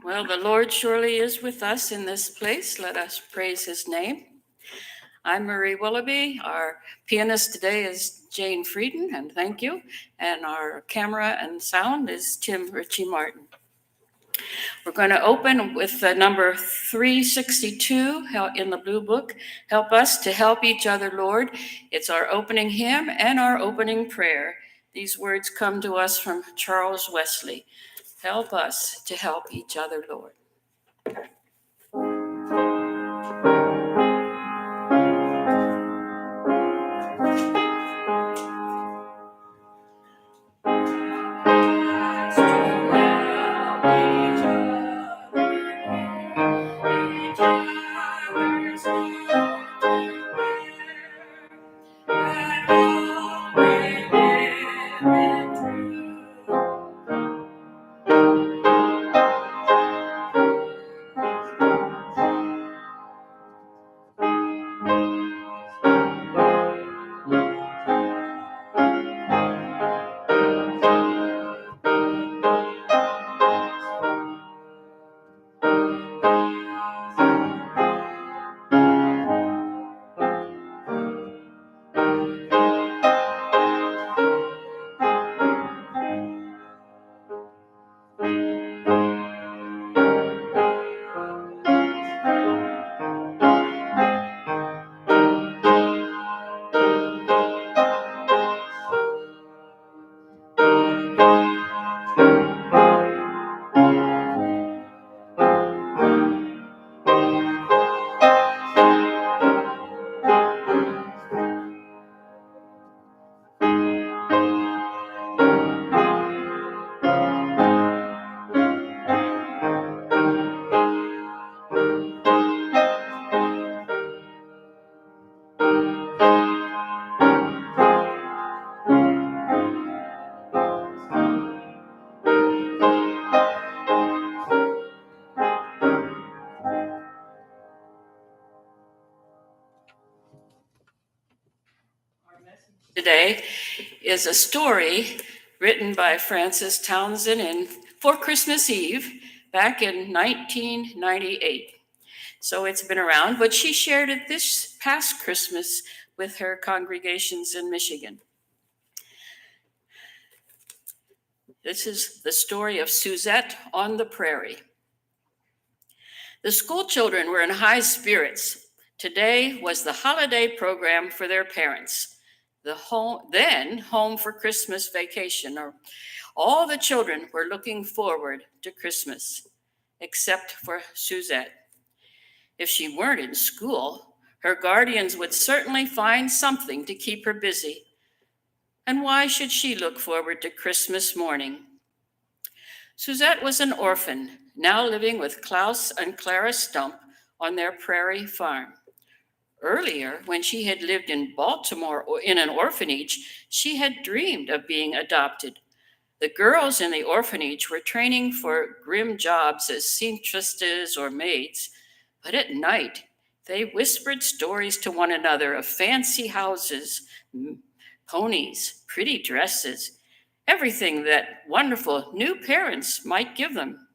Well, the Lord surely is with us in this place. Let us praise his name. I'm Marie Willoughby. Our pianist today is Jane Frieden, and thank you. And our camera and sound is Tim Ritchie Martin. We're going to open with the number 362 in the Blue Book. Help us to help each other, Lord. It's our opening hymn and our opening prayer. These words come to us from Charles Wesley. Help us to help each other, Lord. Today is a story written by Frances Townsend for Christmas Eve back in 1998. So it's been around, but she shared it this past Christmas with her congregations in Michigan. This is the story of Suzette on the Prairie. The school children were in high spirits. Today was the holiday program for their parents. The home for Christmas vacation. All the children were looking forward to Christmas, except for Suzette. If she weren't in school, her guardians would certainly find something to keep her busy. And why should she look forward to Christmas morning? Suzette was an orphan, now living with Klaus and Clara Stump on their prairie farm. Earlier, when she had lived in Baltimore in an orphanage, she had dreamed of being adopted. The girls in the orphanage were training for grim jobs as seamstresses or maids, but at night, they whispered stories to one another of fancy houses, ponies, pretty dresses, everything that wonderful new parents might give them.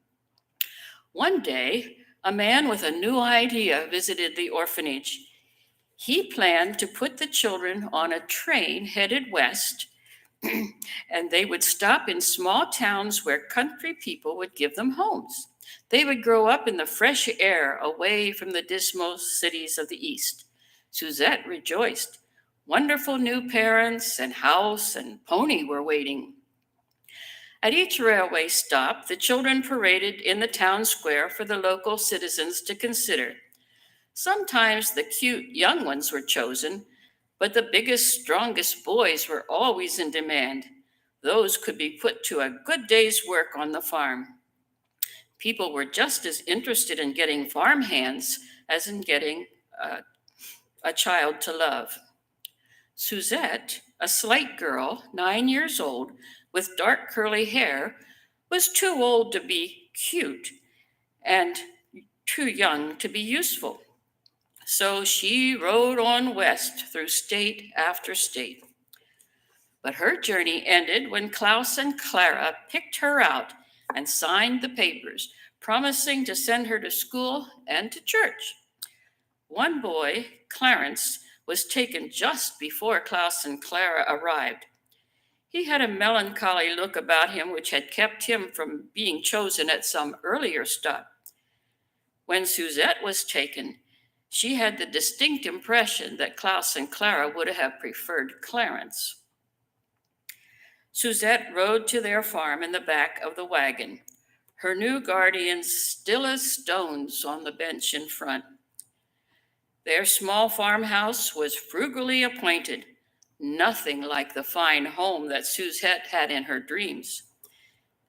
One day, a man with a new idea visited the orphanage. He planned to put the children on a train headed west, and they would stop in small towns where country people would give them homes. They would grow up in the fresh air away from the dismal cities of the East. Suzette rejoiced. Wonderful new parents and house and pony were waiting. At each railway stop, the children paraded in the town square for the local citizens to consider. Sometimes the cute young ones were chosen, but the biggest, strongest boys were always in demand. Those could be put to a good day's work on the farm. People were just as interested in getting farm hands as in getting a child to love. Suzette, a slight girl, 9 years old, with dark curly hair, was too old to be cute and too young to be useful. So she rode on west through state after state. But her journey ended when Klaus and Clara picked her out and signed the papers, promising to send her to school and to church. One boy, Clarence, was taken just before Klaus and Clara arrived. He had a melancholy look about him which had kept him from being chosen at some earlier stop. When Suzette was taken, she had the distinct impression that Klaus and Clara would have preferred Clarence. Suzette rode to their farm in the back of the wagon, her new guardians still as stones on the bench in front. Their small farmhouse was frugally appointed, nothing like the fine home that Suzette had in her dreams.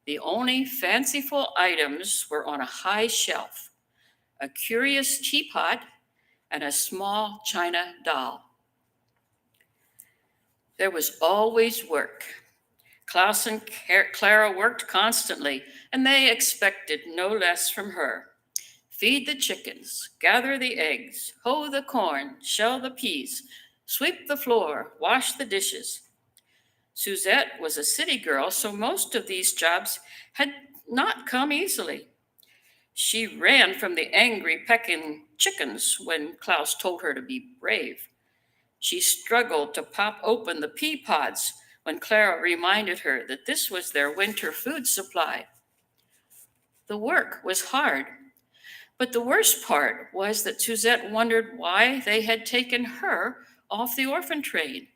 The only fanciful items were on a high shelf, a curious teapot, and a small china doll. There was always work. Klaus and Clara worked constantly, and they expected no less from her. Feed the chickens, gather the eggs, hoe the corn, shell the peas, sweep the floor, wash the dishes. Suzette was a city girl, so most of these jobs had not come easily. She ran from the angry pecking chickens when Klaus told her to be brave. She struggled to pop open the pea pods when Clara reminded her that this was their winter food supply. The work was hard, but the worst part was that Suzette wondered why they had taken her off the orphan train.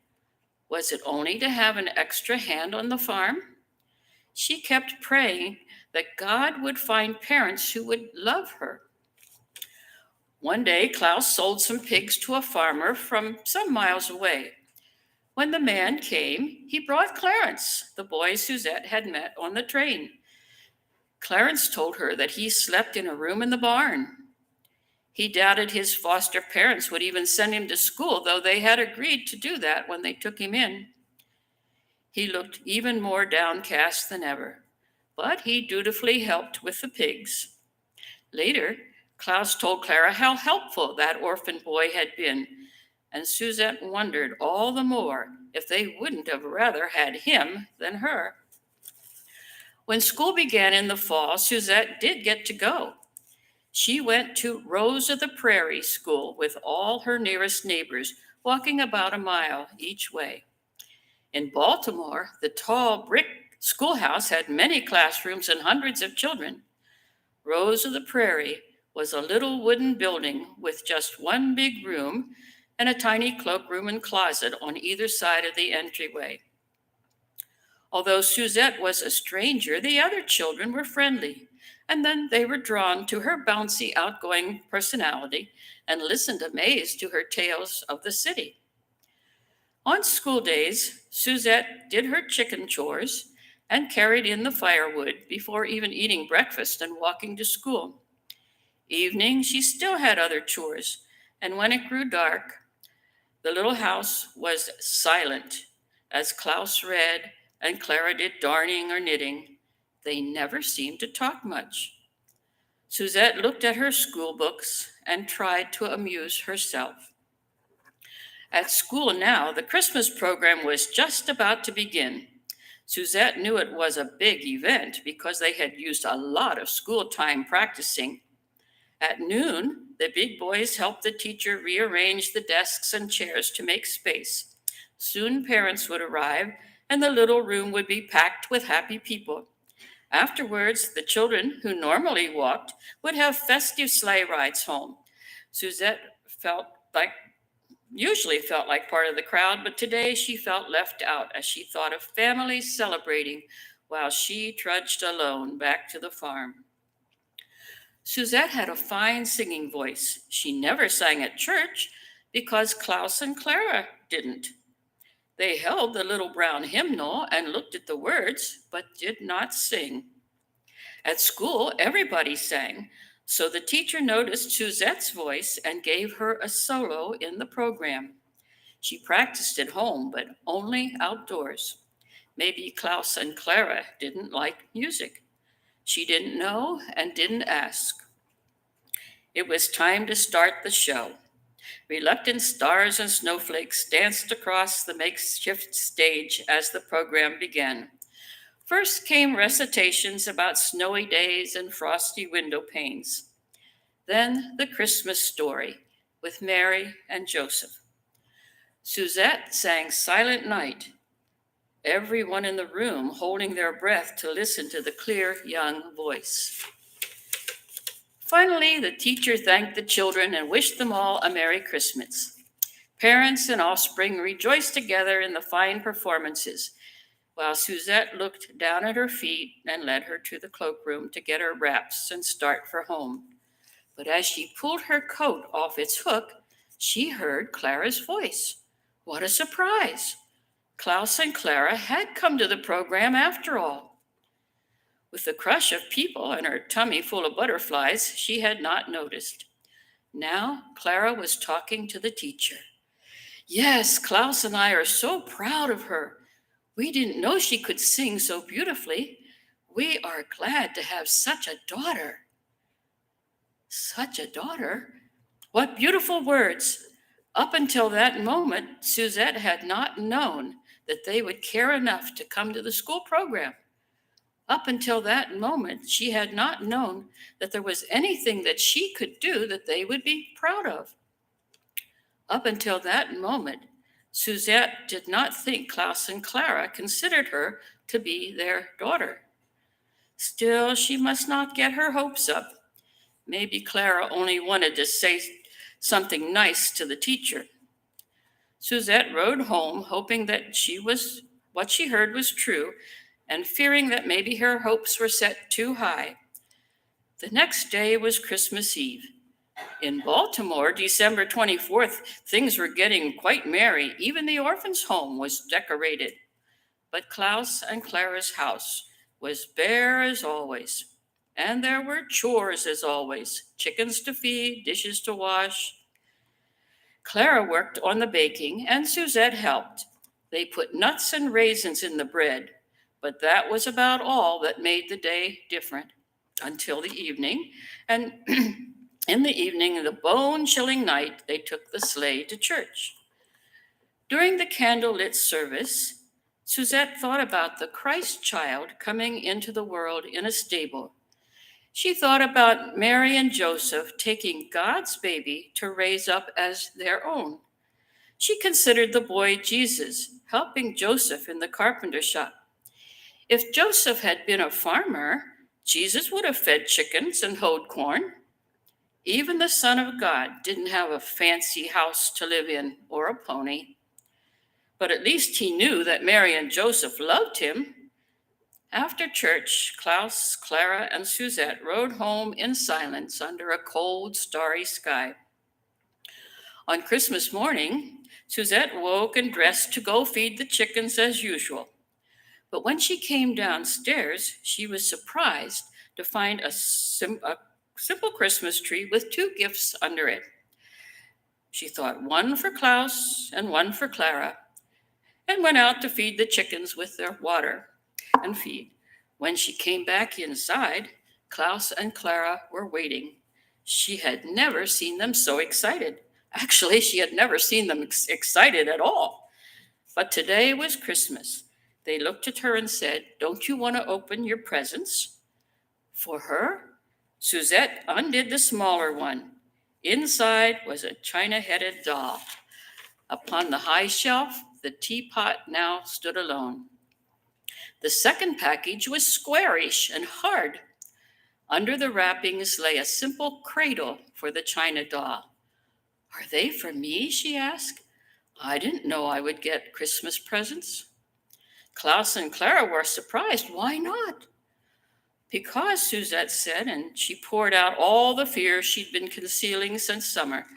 Was it only to have an extra hand on the farm? She kept praying that God would find parents who would love her. One day, Klaus sold some pigs to a farmer from some miles away. When the man came, he brought Clarence, the boy Suzette had met on the train. Clarence told her that he slept in a room in the barn. He doubted his foster parents would even send him to school, though they had agreed to do that when they took him in. He looked even more downcast than ever, but he dutifully helped with the pigs. Later, Klaus told Clara how helpful that orphan boy had been, and Suzette wondered all the more if they wouldn't have rather had him than her. When school began in the fall, Suzette did get to go. She went to Rose of the Prairie School with all her nearest neighbors, walking about a mile each way. In Baltimore, the tall brick schoolhouse had many classrooms and hundreds of children. Rose of the Prairie was a little wooden building with just one big room and a tiny cloakroom and closet on either side of the entryway. Although Suzette was a stranger, the other children were friendly, and then they were drawn to her bouncy, outgoing personality and listened amazed to her tales of the city. On school days, Suzette did her chicken chores and carried in the firewood before even eating breakfast and walking to school. Evening, she still had other chores, and when it grew dark, the little house was silent as Klaus read and Clara did darning or knitting. They never seemed to talk much. Suzette looked at her school books and tried to amuse herself. At school now, the Christmas program was just about to begin. Suzette knew it was a big event because they had used a lot of school time practicing. At noon, the big boys helped the teacher rearrange the desks and chairs to make space. Soon parents would arrive, and the little room would be packed with happy people. Afterwards, the children who normally walked would have festive sleigh rides home. Suzette usually felt like part of the crowd, but today she felt left out as she thought of families celebrating while she trudged alone back to the farm. Suzette had a fine singing voice. She never sang at church because Klaus and Clara didn't. They held the little brown hymnal and looked at the words, but did not sing. At school, everybody sang, so the teacher noticed Suzette's voice and gave her a solo in the program. She practiced at home, but only outdoors. Maybe Klaus and Clara didn't like music. She didn't know and didn't ask. It was time to start the show. Reluctant stars and snowflakes danced across the makeshift stage as the program began. First came recitations about snowy days and frosty window panes. Then the Christmas story with Mary and Joseph. Suzette sang Silent Night, everyone in the room holding their breath to listen to the clear young voice. Finally, the teacher thanked the children and wished them all a Merry Christmas. Parents and offspring rejoiced together in the fine performances, while Suzette looked down at her feet and led her to the cloakroom to get her wraps and start for home. But as she pulled her coat off its hook, she heard Clara's voice. What a surprise! Klaus and Clara had come to the program after all. With the crush of people and her tummy full of butterflies, she had not noticed. Now Clara was talking to the teacher. Yes, Klaus and I are so proud of her. We didn't know she could sing so beautifully. We are glad to have such a daughter. Such a daughter? What beautiful words! Up until that moment, Suzette had not known that they would care enough to come to the school program. Up until that moment, she had not known that there was anything that she could do that they would be proud of. Up until that moment, Suzette did not think Klaus and Clara considered her to be their daughter. Still, she must not get her hopes up. Maybe Clara only wanted to say something nice to the teacher. Suzette rode home, hoping that what she heard was true, and fearing that maybe her hopes were set too high. The next day was Christmas Eve. In Baltimore, December 24th, things were getting quite merry. Even the orphans' home was decorated. But Klaus and Clara's house was bare as always. And there were chores as always, chickens to feed, dishes to wash. Clara worked on the baking, and Suzette helped. They put nuts and raisins in the bread, but that was about all that made the day different until the evening. And in the evening, the bone-chilling night, they took the sleigh to church. During the candlelit service, Suzette thought about the Christ child coming into the world in a stable. She thought about Mary and Joseph taking God's baby to raise up as their own. She considered the boy Jesus helping Joseph in the carpenter shop. If Joseph had been a farmer, Jesus would have fed chickens and hoed corn. Even the Son of God didn't have a fancy house to live in or a pony. But at least he knew that Mary and Joseph loved him. After church, Klaus, Clara, and Suzette rode home in silence under a cold, starry sky. On Christmas morning, Suzette woke and dressed to go feed the chickens as usual. But when she came downstairs, she was surprised to find a simple Christmas tree with two gifts under it. She thought one for Klaus and one for Clara, and went out to feed the chickens with their water and feed. When she came back inside, Klaus and Clara were waiting. She had never seen them so excited. Actually, she had never seen them excited at all. But today was Christmas. They looked at her and said, "Don't you want to open your presents?" For her, Suzette undid the smaller one. Inside was a china-headed doll. Upon the high shelf, the teapot now stood alone. The second package was squarish and hard. Under the wrappings lay a simple cradle for the china doll. "Are they for me?" she asked. "I didn't know I would get Christmas presents." Klaus and Clara were surprised. "Why not?" "Because," Suzette said, and she poured out all the fears she'd been concealing since summer.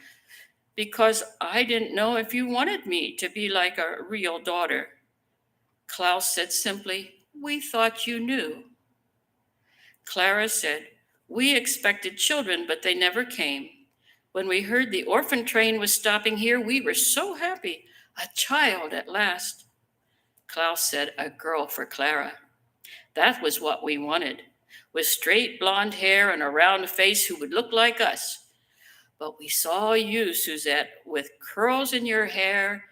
"Because I didn't know if you wanted me to be like a real daughter." Klaus said simply, "We thought you knew." Clara said, "We expected children, but they never came. When we heard the orphan train was stopping here, we were so happy. A child at last." Klaus said, "A girl for Clara." That was what we wanted, with straight blonde hair and a round face who would look like us. But we saw you, Suzette, with curls in your hair,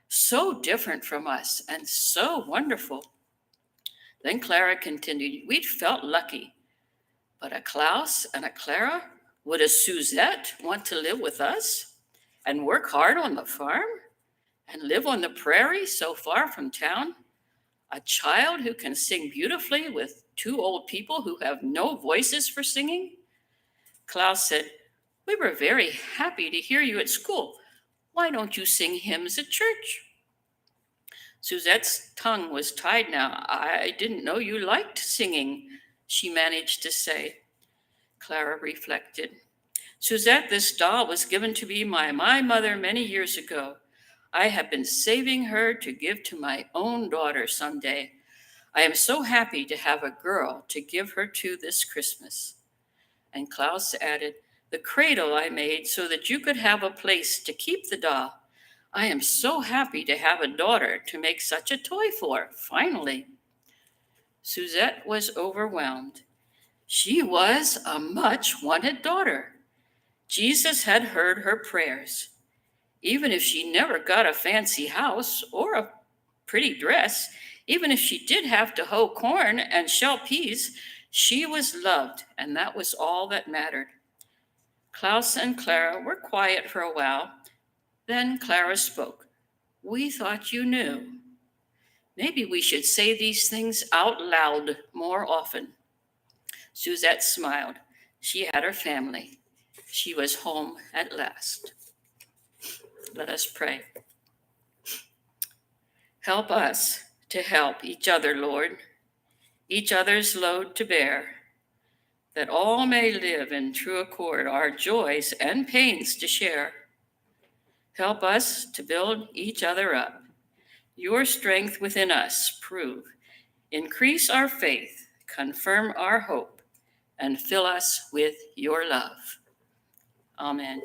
so different from us and so wonderful. Then Clara continued, we'd felt lucky, but a Klaus and a Clara? Would a Suzette want to live with us and work hard on the farm and live on the prairie so far from town? A child who can sing beautifully with two old people who have no voices for singing? Klaus said, we were very happy to hear you at school. Why don't you sing hymns at church? Suzette's tongue was tied now. I didn't know you liked singing, she managed to say. Clara reflected. Suzette, this doll was given to me by my mother many years ago. I have been saving her to give to my own daughter someday. I am so happy to have a girl to give her to this Christmas. And Klaus added, the cradle I made so that you could have a place to keep the doll. I am so happy to have a daughter to make such a toy for, finally. Suzette was overwhelmed. She was a much wanted daughter. Jesus had heard her prayers. Even if she never got a fancy house or a pretty dress, even if she did have to hoe corn and shell peas, she was loved, and that was all that mattered. Klaus and Clara were quiet for a while. Then Clara spoke. We thought you knew. Maybe we should say these things out loud more often. Suzette smiled. She had her family. She was home at last. Let us pray. Help us to help each other, Lord, each other's load to bear, that all may live in true accord, our joys and pains to share. Help us to build each other up. Your strength within us prove. Increase our faith, confirm our hope, and fill us with your love. Amen.